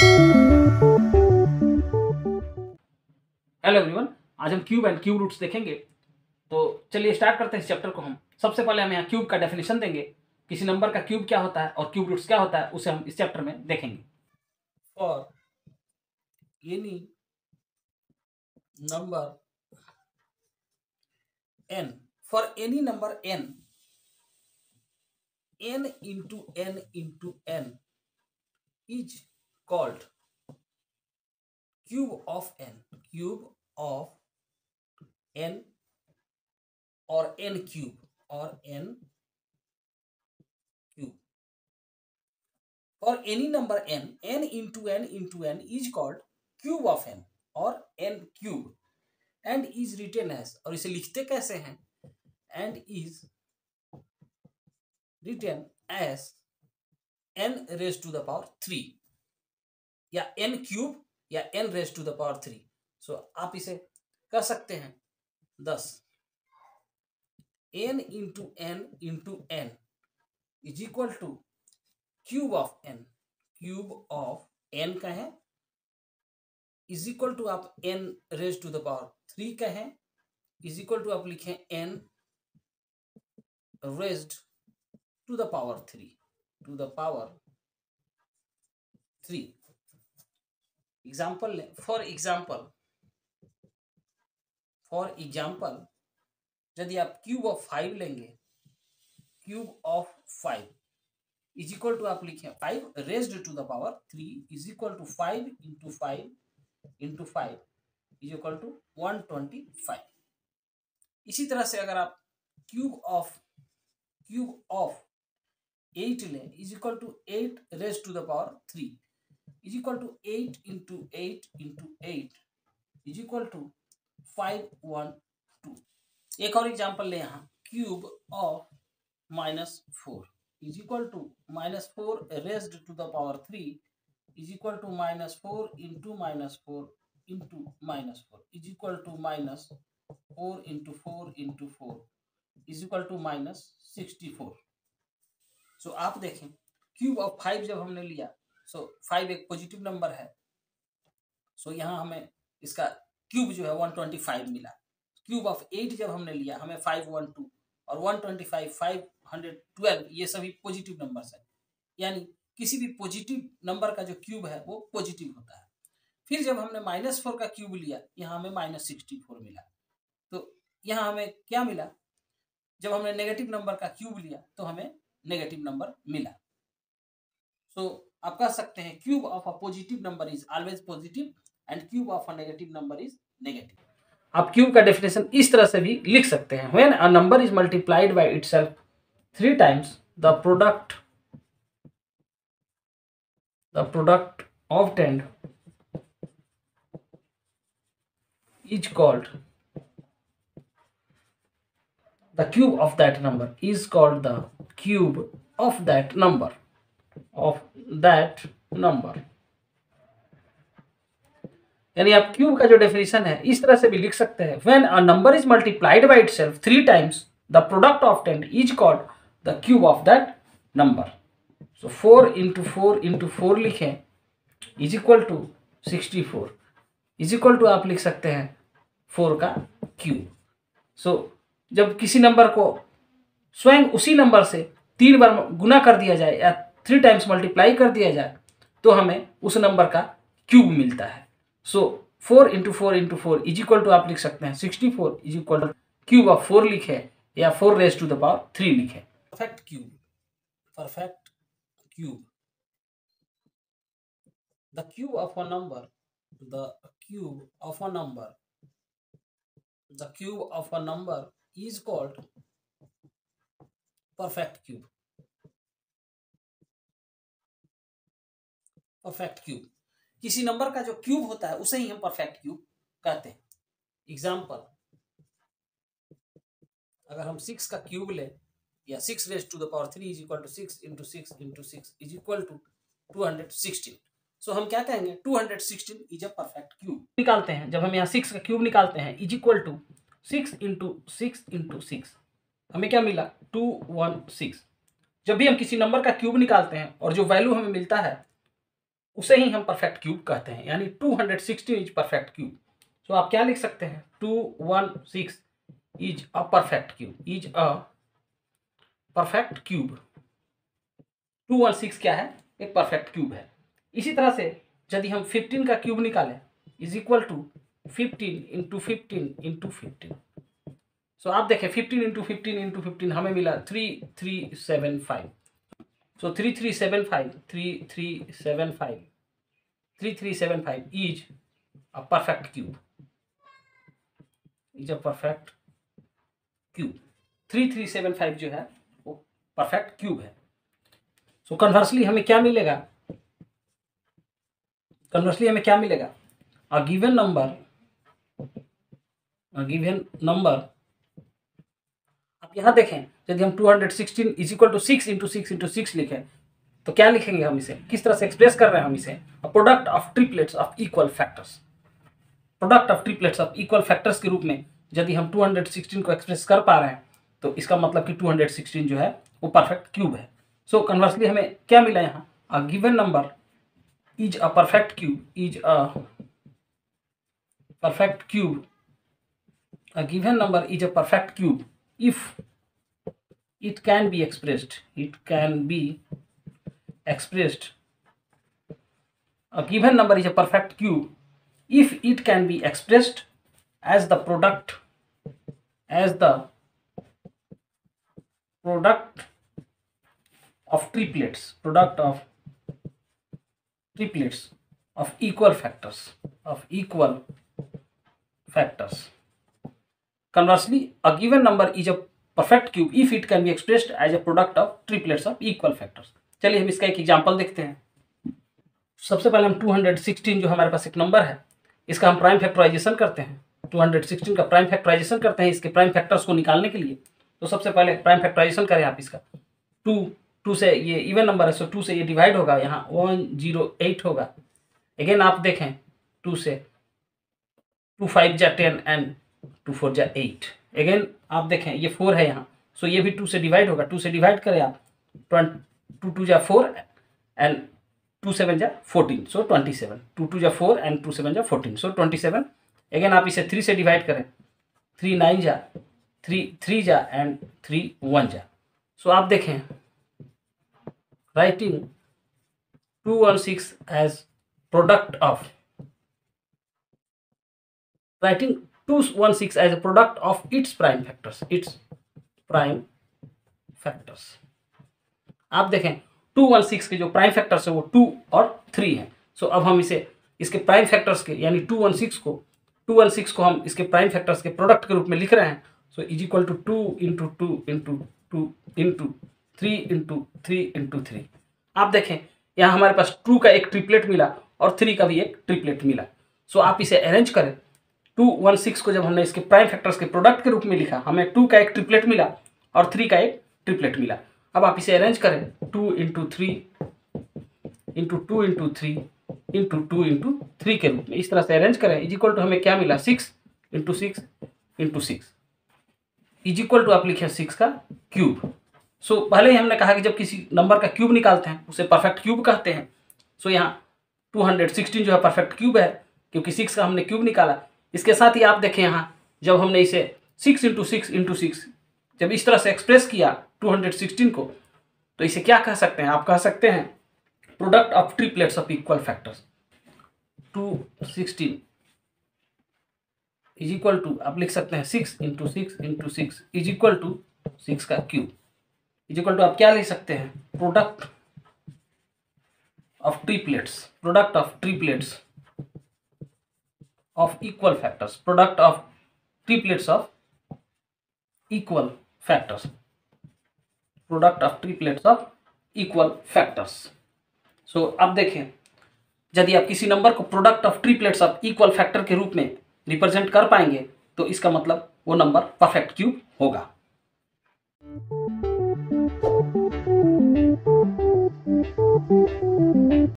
Hello everyone, आज हम cube and cube roots देखेंगे। तो चलिए स्टार्ट करते हैं इस चैप्टर को। हम सबसे पहले हम यहाँ क्यूब का डेफिनेशन देंगे, किसी नंबर का क्यूब क्या होता है और क्यूब रूट्स क्या होता है, उसे हम इस चैप्टर में देखेंगे। For any number n, for any number n into n into n is called cube of n or n cube for any number n into n is called cube of n or n cube and is written as, और इसे लिखते कैसे हैं, and is written as n raised to the power 3 या n cube या n raised to the power 3। सो आप इसे कर सकते हैं 10 n into n is equal to cube of n का है is equal to आप n raised to the power 3 का है is equal to आप लिखें n raised to the power 3 example लें। फॉर एग्जाम्पल यदि आप क्यूब ऑफ 5 लेंगे, cube of 5 is equal to आप लिखें 5 raised to the power 3 is equal to 5 into 5 is equal to 125। इसी तरह से अगर आप क्यूब ऑफ 8 लें is equal to 8 raised to the power 3 is equal to 8 into 8 into 8 is equal to 512। एक और एग्जांपल ले यहाँ, cube of -4 is equal to -4 raised to the power 3 is equal to -4 into -4 into -4 is equal to -4 into 4 into 4 is equal to -64। सो आप देखें cube of 5 जब हमने लिया, सो 5 एक पॉजिटिव नंबर है, सो यहाँ हमें इसका क्यूब जो है 125 मिला। क्यूब ऑफ 8 जब हमने लिया हमें 512 और 125 512 ये सभी पॉजिटिव नंबर्स हैं, यानी किसी भी पॉजिटिव नंबर का जो क्यूब है वो पॉजिटिव होता है। फिर जब हमने -4 का क्यूब लिया यहाँ हमें -64 मिला। तो यहाँ हमें क्या मिला, जब हमने नेगेटिव नंबर का क्यूब लिया तो हमें नेगेटिव नंबर मिला। सो आप कह सकते हैं cube of a positive number is always positive and cube of a negative number is negative. आप क्यूब का डेफिनेशन इस तरह से भी लिख सकते हैं, when a number is multiplied by itself 3 times the product obtained is called the cube of that number is called the cube of that number यानी आप क्यूब का जो डेफिनेशन है इस तरह से भी लिख सकते हैं, when a number is multiplied by itself 3 times the product obtained is called the cube of that number. So 4 into 4 into 4 लिखें is equal to 64 is equal to आप लिख सकते हैं 4 का क्यूब। सो जब किसी नंबर को स्वयं उसी नंबर से 3 बार गुना कर दिया जाए या 3 टाइम्स मल्टीप्लाई कर दिया जाए तो हमें उस नंबर का क्यूब मिलता है। So 4 into 4 into 4 is equal to आप लिख सकते हैं 64 is equal to cube of 4 लिखे या 4 रेज टू द पावर 3 लिखे। Perfect cube the cube of a number is called perfect cube। किसी नंबर का जो क्यूब होता है उसे ही हम परफेक्ट क्यूब कहते हैं। एग्जाम्पल, अगर हम 6 का क्यूब लें या 6 raise to the power 3 is equal to 6 into 6 into 6 is equal to 216। So हम क्या कहेंगे, 216 इज अ परफेक्ट क्यूब। निकालते हैं, जब हम यहाँ 6 का क्यूब निकालते हैं is equal to 6 into 6 into 6 हमें क्या मिला 216। जब भी हम किसी नंबर का क्यूब निकालते हैं और जो वैल्यू हमें मिलता है उसे ही हम परफेक्ट क्यूब कहते हैं, यानी 216 इज परफेक्ट क्यूब। तो आप क्या लिख सकते हैं, 216 is a perfect cube, is a perfect cube. 216 क्या है, एक परफेक्ट क्यूब है। इसी तरह से यदि हम 15 का क्यूब निकालें is equal to 15 into 15 into 15। So आप देखें 15 इंटू 15 इंटू 15 हमें मिला 3375। सो 3375 is a perfect cube, is a perfect cube. 3375 जो है वो परफेक्ट क्यूब है। सो कन्वर्सली हमें क्या मिलेगा, अ गिवन नंबर आप यहाँ देखें, यदि हम 216 is equal to 6 into 6 into 6 लिखें तो क्या लिखेंगे हम इसे, किस तरह से एक्सप्रेस कर रहे हैं हम इसे, a product of triplets of equal factors. Product of triplets of equal factors के रूप में यदि हम 216 को एक्सप्रेस कर पा रहे हैं तो इसका मतलब कि 216 जो है वो परफेक्ट क्यूब है। सो कन्वर्सली हमें क्या मिला यहाँ, a given number is a perfect cube, is a perfect cube, a given number is a perfect cube if it can be expressed, a given number is a perfect cube if it can be expressed as the product of triplets of equal factors, Conversely, a given number is a perfect cube if it can be expressed as a product of triplets of equal factors। चलिए हम इसका एक example देखते हैं। सबसे पहले हम 216 जो हमारे पास एक नंबर है, इसका हम प्राइम फैक्टराइजेशन करते हैं। 216 का प्राइम फैक्टराइजेशन करते हैं इसके प्राइम फैक्टर्स को निकालने के लिए। तो सबसे पहले प्राइम फैक्टराइजेशन करें आप इसका। 2 से ये इवन नंबर है, सो 2 से ये डिवाइड होगा, यहाँ 108 होगा। अगेन आप देखें 2 से 2 5 जा 10 एंड 2 4 जा 8। अगेन आप देखें ये 4 है यहाँ, सो ये भी 2 से डिवाइड होगा। 2 से डिवाइड करें आप, 2 2 जा 4 एंड 2 7 जा 14, सो 27। 2 2 जा 4 एंड 2 7 जा 14, सो 27। अगेन आप इसे 3 से डिवाइड करें, 3 9 जा 3 जा एंड 3 1 जा। सो आप देखें writing 216 as product of, writing 216 as a product of its prime factors, आप देखें 216 के जो प्राइम फैक्टर्स है वो 2 और 3 हैं। सो अब हम इसे इसके प्राइम फैक्टर्स के यानी 216 को हम इसके प्राइम फैक्टर्स के प्रोडक्ट के रूप में लिख रहे हैं। So is equal to 2 into 2 into 2 into 3 into 3 into 3। आप देखें यहाँ हमारे पास 2 का एक ट्रिपलेट मिला और 3 का भी एक ट्रिपलेट मिला। सो आप इसे अरेंज करें। 216 को जब हमने इसके प्राइम फैक्टर्स के प्रोडक्ट के रूप में लिखा, हमें 2 का एक ट्रिपलेट मिला और 3 का एक ट्रिपलेट मिला। अब आप इसे अरेंज करें 2 into 3 into 2 into 3 into 2 into 3 के रूप में, इस तरह से अरेंज करें। इज इक्वल टू हमें क्या मिला, 6 into 6 into 6 is equal to आप लिखे 6 का क्यूब। सो पहले ही हमने कहा कि जब किसी नंबर का क्यूब निकालते हैं उसे परफेक्ट क्यूब कहते हैं। सो यहाँ 216 जो है परफेक्ट क्यूब है क्योंकि 6 का हमने क्यूब निकाला। इसके साथ ही आप देखें यहाँ जब हमने इसे 6 इंटू 6 इंटू 6 जब इस तरह से एक्सप्रेस किया 216 को, तो इसे क्या कह सकते हैं, आप कह सकते हैं product of triplets of equal factors. 216 is equal to आप लिख सकते हैं 6 into 6 into 6 is equal to 6 का क्यूब। इज इक्वल टू आप क्या लिख सकते हैं, product of triplets of equal factors, product of triplets of equal factors, सो अब देखें यदि आप किसी नंबर को product of triplets of equal factor के रूप में रिप्रेजेंट कर पाएंगे तो इसका मतलब वो नंबर परफेक्ट क्यूब होगा।